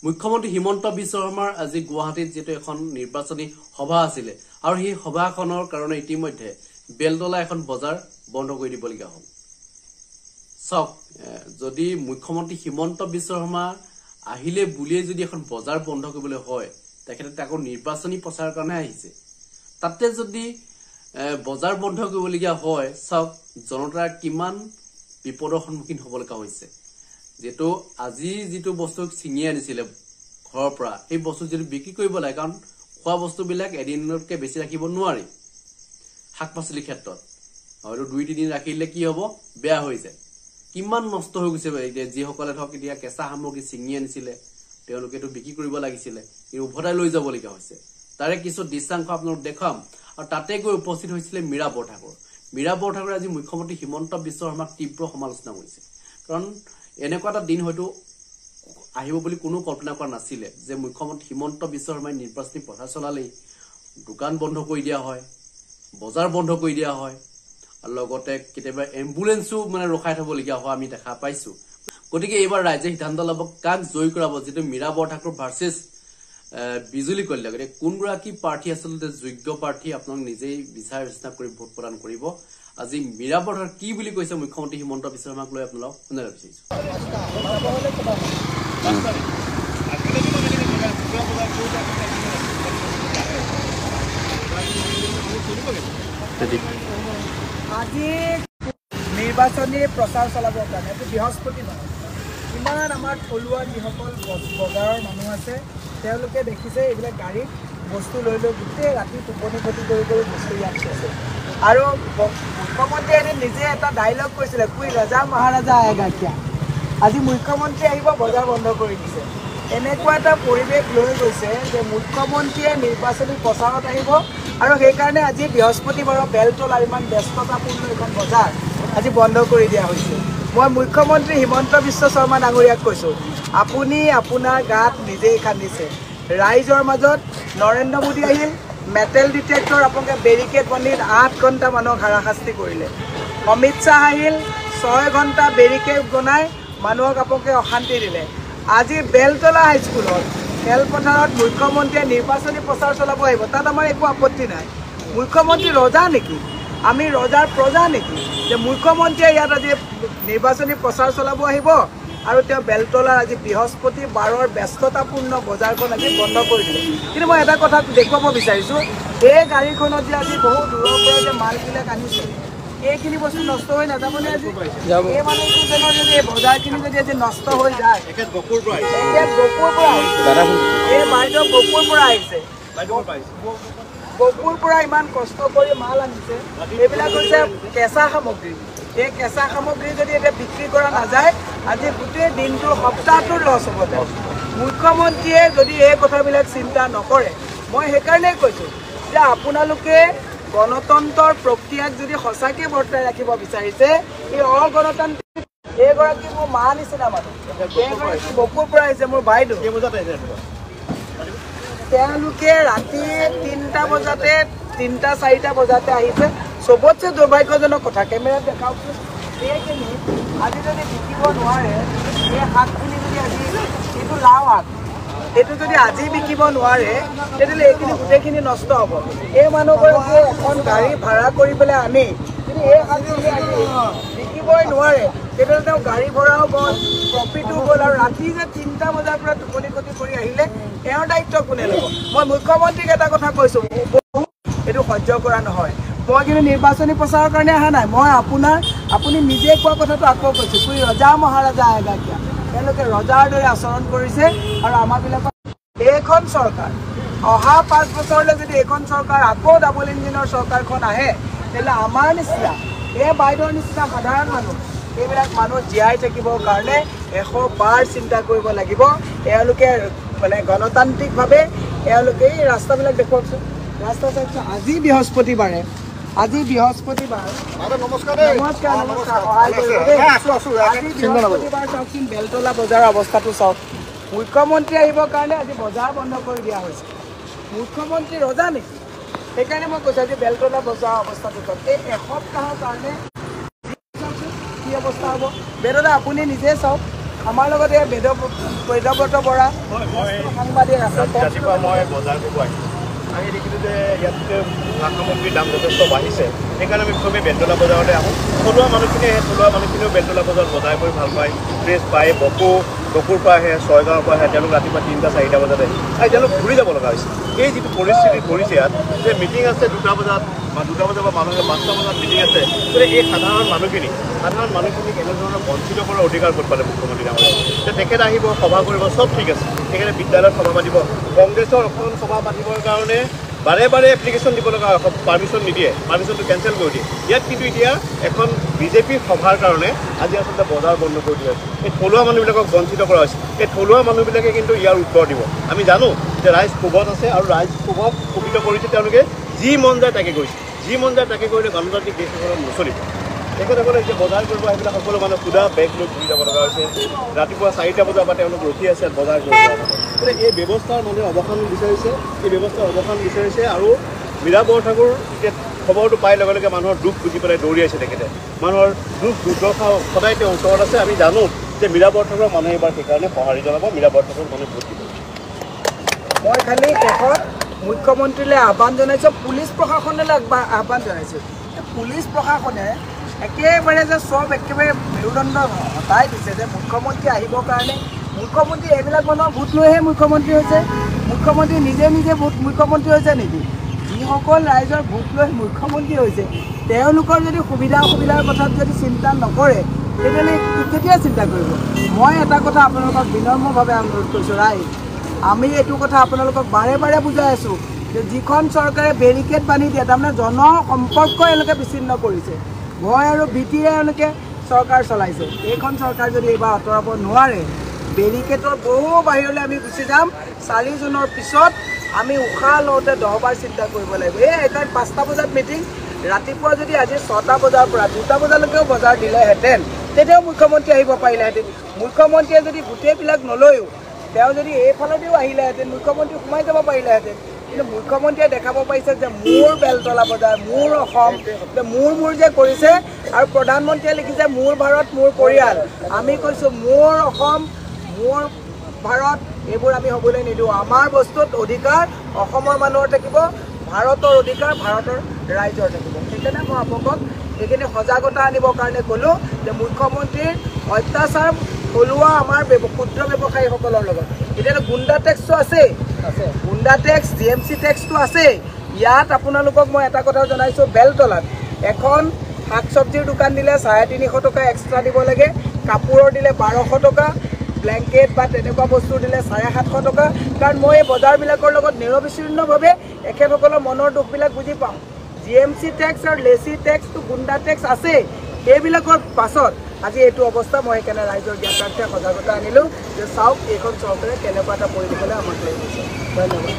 মুখ্যমন্ত্ৰী হিমন্ত বিশ্ব শৰ্মাৰ আজি গুৱাহাটীত যেটো এখন নিৰ্বাচনী সভা আছিল আৰু সেই সভাখনৰ কাৰণে ইতিমধ্যে বেলতলা এখন বজাৰ বন্ধ কৰি দিবলগীয়া হ'ল। চাওক, যদি মুখ্যমন্ত্ৰী হিমন্ত বিশ্ব শৰ্মা আহিলে বুলিয়ে যদি এখন বজাৰ বন্ধ কৰিবলৈ হয়, তেখেতে তাকো নিৰ্বাচনী প্ৰচাৰৰ কাৰণে আহিছে। তাতে যদি বজাৰ বন্ধ কৰিবলগীয়া হয়, চাওক জনতাৰ কিমান বিপদৰ সন্মুখীন হ'বলগা হৈছে। যেটো আজি যেটো বস্তু ছিঙি আনিছিলে ঘৰৰ পৰা, এই বস্তু যদি বিক্ৰী কৰিব লাগে, কাৰণ খোৱা বস্তুবিলাক এদিনতকৈ বেছি ৰাখিব নোৱাৰি। শাক পাচলিৰ ক্ষেত্ৰত হয়তো 2-3 দিন ৰাখিলে কি হ'ব, বেয়া হৈ যায়। কিমান নষ্ট হৈ গৈছে। এতিয়া যিসকলে ধৰক এতিয়া কেঁচা সামগ্ৰী ছিঙি আনিছিলে, তেওঁলোকেতো বিক্ৰী কৰিব লাগিছিলে, এই উভতাই লৈ যাবলগীয়া হৈছে। তাৰে কিছু দৃশ্যাংশ আপোনালোক দেখাম। আৰু তাতে গৈ উপস্থিত হৈছিলে মীৰা বৰঠাকুৰ। মীৰা বৰঠাকুৰে আজি মুখ্যমন্ত্ৰী হিমন্ত বিশ্ব শৰ্মাক তীব্ৰ সমালোচনা কৰিছে। কাৰণ এনেকুৱা এটা দিন হয়তো আহিব বুলি কোনো কল্পনা কৰা নাছিলে যে মুখ্যমন্ত্ৰী হিমন্ত বিশ্ব শৰ্মাই নিৰ্বাচনী প্ৰচাৰ চলালেই দোকান বন্ধ কৰি দিয়া হয়, বজাৰ বন্ধ কৰি দিয়া হয়, আৰু লগতে কেতিয়াবা এম্বুলেন্সো ৰখাই থবলগীয়া হয়, আমি দেখা পাইছো। গতিকে এইবাৰ ৰাইজে সিদ্ধান্ত ল'ব কাক জয়ী কৰাব, যিটো মীৰা বৰঠাকুৰ ভাৰ্চেছ বিজুলী কলিতা। গতিকে কোনগৰাকী প্ৰাৰ্থী আচলতে যোগ্য প্ৰাৰ্থী আপোনালোক নিজেই বিচাৰ বিবেচনা কৰি ভোট প্ৰদান কৰিব। আজি মীৰা বৰঠাকুৰ কি বুলি কৈছে মুখ্যমন্ত্ৰী হিমন্ত বিশ্ব শৰ্মাক লৈ আপোনালোক শুনাব বিচাৰিছো। আজি নিৰ্বাচনী প্ৰচাৰ চলাবৰ কাৰণে এইটো বৃহস্পতি নহয়, ইমান আমাৰ থলুৱা যিসকল বজাৰৰ মানুহ আছে তেওঁলোকে দেখিছে এইবিলাক গাড়ীত বস্তু লৈ গোটেই ৰাতি টোপনি ক্ষতি কৰি বস্তু ইয়াত থৈছে। আৰু মুখ্যমন্ত্ৰীয়ে এদিন নিজে এটা ডাইলগ কৈছিলে, কুই ৰজা মহাৰাজা আয়েগা কিয়া। আজি মুখ্যমন্ত্ৰী আহিব, বজাৰ বন্ধ কৰি দিছে। এনেকুৱা এটা পৰিৱেশ লৈ গৈছে যে মুখ্যমন্ত্ৰীয়ে নিৰ্বাচনী প্ৰচাৰত আহিব, আৰু সেইকাৰণে আজি বৃহস্পতিবাৰৰ বেলতলাৰ ইমান ব্যস্ততাপূৰ্ণ এখন বজাৰ আজি বন্ধ কৰি দিয়া হৈছে। মই মুখ্যমন্ত্ৰী হিমন্ত বিশ্ব শৰ্মা ডাঙৰীয়াক কৈছোঁ, আপুনি আপোনাৰ গাত নিজেই খান্দিছে। ৰাইজৰ মাজত নৰেন্দ্ৰ মোদী আহিল, মেটেল ডিটেক্টৰ আপোনালোকে বেৰিকেড বান্ধি 8 ঘণ্টা মানুহক হাৰাশাস্তি কৰিলে। অমিত শ্বাহ আহিল, 6 ঘণ্টা বেৰিকেড বনাই মানুহক আপোনালোকে অশান্তি দিলে। আজি বেলতলা হাইস্কুলত খেলপথাৰত মুখ্যমন্ত্ৰীয়ে নিৰ্বাচনী প্ৰচাৰ চলাব আহিব, তাত আমাৰ একো আপত্তি নাই। মুখ্যমন্ত্ৰী ৰজা নেকি? আমি ৰজাৰ প্ৰজা নেকি যে মুখ্যমন্ত্ৰীয়ে ইয়াত আজি নিৰ্বাচনী প্ৰচাৰ চলাব আহিব আৰু তেওঁ বেলতলাৰ আজি বৃহস্পতিবাৰৰ ব্যস্ততাপূৰ্ণ বজাৰখন আজি বন্ধ কৰি দিলে। কিন্তু মই এটা কথা দেখুৱাব বিচাৰিছোঁ, এই গাড়ীখনত যে আজি বহু দূৰৰ পৰা যে মালবিলাক আনিছে, এইখিনি বস্তু নষ্ট হৈ নাযাবনে? আজি এই মানুহজনৰ যদি এই বজাৰখিনি যদি আজি নষ্ট হৈ যায়, গপুৰ পৰা আহিছে, এই বাইদেউ গপুৰ পৰা আহিছে, গপুৰ পৰা ইমান কষ্ট কৰি মাল আনিছে। এইবিলাক হৈছে কেঁচা সামগ্ৰী। এই কেঁচা সামগ্ৰী যদি এতিয়া বিক্ৰী কৰা নাযায়, আজি গোটেই দিনটো সপ্তাহটোৰ লছ হ'ব। মুখ্যমন্ত্ৰীয়ে যদি এই কথাবিলাক চিন্তা নকৰে, মই সেইকাৰণেই কৈছোঁ যে আপোনালোকে গণতন্ত্ৰৰ প্ৰক্ৰিয়াক যদি সঁচাকৈ বৰ্তাই ৰাখিব বিচাৰিছে, এই অগণতান্ত্ৰিক এইগৰাকী মোৰ মা নিচিনা মানুহ, এইগৰাকী বপুৰ পৰা আহিছে, মোৰ বাইদেউ। তেওঁলোকে ৰাতি 3টা বজাতে 3-4টা বজাতে আহিছে। চবতছে দুৰ্ভাগ্যজনক কথা, কেমেৰাত দেখাওকচোন, এইখিনি আজি যদি বিকিব নোৱাৰে, এই শাকখিনি যদি আজি, এইটো লাও শাক, এইটো যদি আজি বিকিব নোৱাৰে, তেতিয়াহ'লে এইখিনি গোটেইখিনি নষ্ট হ'ব। এই মানুহগৰাকীয়ে এখন গাড়ী ভাড়া কৰি পেলাই আনি যদি এই শাকখিনি আজি বিকিবই নোৱাৰে, তেতিয়াহ'লে তেওঁ গাড়ী ভড়াও গ'ল, প্ৰফিটো গ'ল, আৰু ৰাতি যে 3টা বজাৰ পৰা টোপনি ক্ষতি কৰি আহিলে তেওঁৰ দায়িত্ব কোনে ল'ব? মই মুখ্যমন্ত্ৰীক এটা কথা কৈছোঁ, এইটো সহ্য কৰা নহয়। মই কিন্তু নিৰ্বাচনী প্ৰচাৰৰ কাৰণে অহা নাই, মই আপুনি নিজে কোৱা কথাটো আকৌ কৈছোঁ, কুই ৰজা মহাৰাজা আয়েগা কিয়া। তেওঁলোকে ৰজাৰ দৰে আচৰণ কৰিছে। আৰু আমাৰবিলাকৰ এইখন চৰকাৰ অহা 5 বছৰলৈ যদি এইখন চৰকাৰ আকৌ ডাবল ইঞ্জিনৰ চৰকাৰখন আহে, তেতিয়াহ'লে আমাৰ নিচিনা এই বাইদেউৰ নিচিনা সাধাৰণ মানুহ, এইবিলাক মানুহ জীয়াই থাকিবৰ কাৰণে 100 বাৰ চিন্তা কৰিব লাগিব। এওঁলোকে গণতান্ত্ৰিকভাৱে এওঁলোকে এই ৰাস্তাবিলাক দেখুৱাওকচোন, ৰাস্তা চাওকচোন। আজি বৃহস্পতিবাৰ চাওকচোন, বেলতলা বজাৰৰ অৱস্থাটো চাওক। মুখ্যমন্ত্ৰী আহিবৰ কাৰণে আজি বজাৰ বন্ধ কৰি দিয়া হৈছে। মুখ্যমন্ত্ৰী ৰজা নেকি? সেইকাৰণে মই কৈছোঁ আজি বেলতলা বজাৰৰ অৱস্থাটো চাওক। এই এসপ্তাহৰ কাৰণে কি অৱস্থা হ'ব? বেদাদা আপুনি নিজে চাওক, আমাৰ লগতে বেদব্ৰত বৰা সাংবাদিক আছে। ৰাতিপুৱা মই বজাৰ কৰিব আহি দেখিলোঁ যে ইয়াত সা সামগ্ৰীৰ দাম যথেষ্ট বাঢ়িছে। সেইকাৰণে আমি প্ৰথমে বেলতলা বজাৰলৈ আহোঁ। থলুৱা মানুহখিনিয়েও বেলতলা বজাৰত বজাৰ কৰি ভাল পায়, ফ্ৰেছ পায়। বকুৰ পৰা আহে, ছয়গাঁৱৰ পৰা আহে, তেওঁলোক ৰাতিপুৱা 3টা-4টা বজাত আহে আৰু তেওঁলোক ঘূৰি যাব লগা হৈছে। এই যিটো পৰিস্থিতি কৰিছে ইয়াত যে মিটিং আছে 2টা বজাত বা 2টা বজাৰ পৰা মানুহে 5টা বজাত মিটিং আছে, গতিকে এই সাধাৰণ মানুহখিনিক এনেধৰণৰ বঞ্চিত কৰাৰ অধিকাৰ ক'ত পালে মুখ্যমন্ত্ৰী ডাঙৰীয়া? যে তেখেত আহিব, সভা কৰিব, চব ঠিক আছে। তেখেতে বিদ্যালয়ত সভা পাতিব, কংগ্ৰেছৰ এখন সভা পাতিবৰ কাৰণে বাৰে বাৰে এপ্লিকেশ্যন দিব লগা হয়, পাৰ্মিশ্যন নিদিয়ে, পাৰ্মিশ্যনটো কেঞ্চেল কৰি দিয়ে। ইয়াত কিন্তু এতিয়া এখন বিজেপিৰ সভাৰ কাৰণে আজি আচলতে বজাৰ বন্ধ কৰি দিয়া হৈছে। এই থলুৱা মানুহবিলাকক বঞ্চিত কৰা হৈছে। এই থলুৱা মানুহবিলাকে কিন্তু ইয়াৰ উত্তৰ দিব। আমি জানো যে ৰাইজ ক্ষোভত আছে আৰু ৰাইজ ক্ষোভক ক্ষোভিত কৰিছে। তেওঁলোকে যি মন যায় তাকে কৰিছে, যি মন যায় তাকে কৰিলে গণতান্ত্ৰিক দেশ এখনত নচলিব। তেখেতসকলে এতিয়া বজাৰ কৰিব আহিবলৈ সকলো মানুহ সুধা বেগ লৈ ঘূৰি যাব লগা হৈছে। ৰাতিপুৱা 4টা বজাৰ পৰা তেওঁলোক ৰখি আছে বজাৰ কৰিব। গতিকে এই ব্যৱস্থাৰ মানুহে অৱসান বিচাৰিছে, আৰু মীৰা বৰঠাকুৰ এতিয়া খবৰটো পাই লগে লগে মানুহৰ দুখ বুজি পেলাই দৌৰি আহিছে। তেখেতে মানুহৰ দুখ দুৰ্দশা সদায় তেওঁ ওচৰত আছে। আমি জানো যে মীৰা বৰঠাকুৰৰ মানুহে এইবাৰ সেইকাৰণে সঁহাৰি জনাব, মীৰা বৰঠাকুৰৰ মানুহে ভোট দিব। মই খালি শেষত মুখ্যমন্ত্ৰীলৈ আহ্বান জনাইছোঁ, পুলিচ প্ৰশাসনলৈ আহ্বান জনাইছোঁ। পুলিচ প্ৰশাসনে একেবাৰে যে চব একেবাৰে মেৰুদণ্ড হটাই দিছে যে মুখ্যমন্ত্ৰী আহিবৰ কাৰণে। মুখ্যমন্ত্ৰী এইবিলাক মানুহৰ ভোট লৈহে মুখ্যমন্ত্ৰী হৈছে। মুখ্যমন্ত্ৰী নিজে মুখ্যমন্ত্ৰী হৈছে নেকি? যিসকল ৰাইজৰ ভোট লৈ মুখ্যমন্ত্ৰী হৈছে তেওঁলোকৰ যদি সুবিধা অসুবিধাৰ কথাত যদি চিন্তা নকৰে, তেতিয়াহ'লে কেতিয়া চিন্তা কৰিব? মই এটা কথা আপোনালোকক বিনম্ৰভাৱে অনুৰোধ কৰিছোঁ, ৰাইজ, আমি এইটো কথা আপোনালোকক বাৰে বাৰে বুজাই আছোঁ যে যিখন চৰকাৰে বেৰিকেড বান্ধি দিয়ে, তাৰমানে জনসম্পৰ্ক এওঁলোকে বিচ্ছিন্ন কৰিছে, ভয় আৰু ভীতিৰে এওঁলোকে চৰকাৰ চলাইছে। এইখন চৰকাৰ যদি এইবাৰ আঁতৰাব নোৱাৰে, বেৰিকেডৰ বহু বাহিৰলৈ আমি গুচি যাম। 4 জুনৰ পিছত আমি উশাহ লওঁতে 10 বাৰ চিন্তা কৰিব লাগিব। সেইকাৰণে 5টা বজাত মিটিং, ৰাতিপুৱা যদি আজি 6টা বজাৰ পৰা 2টা বজালৈকেও বজাৰ দিলেহেঁতেন, তেতিয়াও মুখ্যমন্ত্ৰী আহিব পাৰিলেহেঁতেন। মুখ্যমন্ত্ৰীয়ে যদি গোটেইবিলাক নলৈও তেওঁ যদি এইফালেদিও আহিলেহেঁতেন, মুখ্যমন্ত্ৰী সোমাই যাব পাৰিলেহেঁতেন। কিন্তু মুখ্যমন্ত্ৰীয়ে দেখাব পাৰিছে যে মোৰ বেলতলা বজাৰ, মোৰ অসম, মোৰ যে কৰিছে। আৰু প্ৰধানমন্ত্ৰীয়ে লিখিছে মোৰ ভাৰত মোৰ পৰিয়াল। আমি কৈছোঁ মোৰ অসম, মোৰ ভাৰত, এইবোৰ আমি হ'বলৈ নিদিওঁ। আমাৰ বস্তুত অধিকাৰ অসমৰ মানুহৰ থাকিব, ভাৰতৰ অধিকাৰ ভাৰতৰ ৰাইজৰ থাকিব। সেইকাৰণে মই আপোনালোকক এইখিনি সজাগতা আনিবৰ কাৰণে ক'লোঁ যে মুখ্যমন্ত্ৰীৰ অত্যাচাৰ থলুৱা আমাৰ ক্ষুদ্ৰ ব্যৱসায়ীসকলৰ লগত। এতিয়াতো গুণ্ডা টেক্সটো আছেই, গুণ্ডা টেক্স, GMC টেক্সটো আছেই। ইয়াত আপোনালোকক মই এটা কথা জনাইছোঁ, বেলতলাত এখন শাক চব্জিৰ দোকান দিলে 350 টকা এক্সট্ৰা দিব লাগে, কাপোৰৰ দিলে 1200 টকা, ব্লেংকেট বা তেনেকুৱা বস্তু দিলে 750 টকা। কাৰণ মই এই বজাৰবিলাকৰ লগত নিৰবিচ্ছিন্নভাৱে এখেতসকলৰ মনৰ দুখবিলাক বুজি পাওঁ। GMC টেক্স আৰু লেচি টেক্সটো গুণ্ডা টেক্স আছেই। সেইবিলাকৰ পাছত আজি এইটো অৱস্থা। মই সেইকাৰণে ৰাইজৰ জ্ঞাতাৰ্থে সজাগতা আনিলোঁ যে চাওক এইখন চৰকাৰে কেনেকুৱা এটা পৰিৱেশলৈ আমাক লৈ গৈছে। ধন্যবাদ।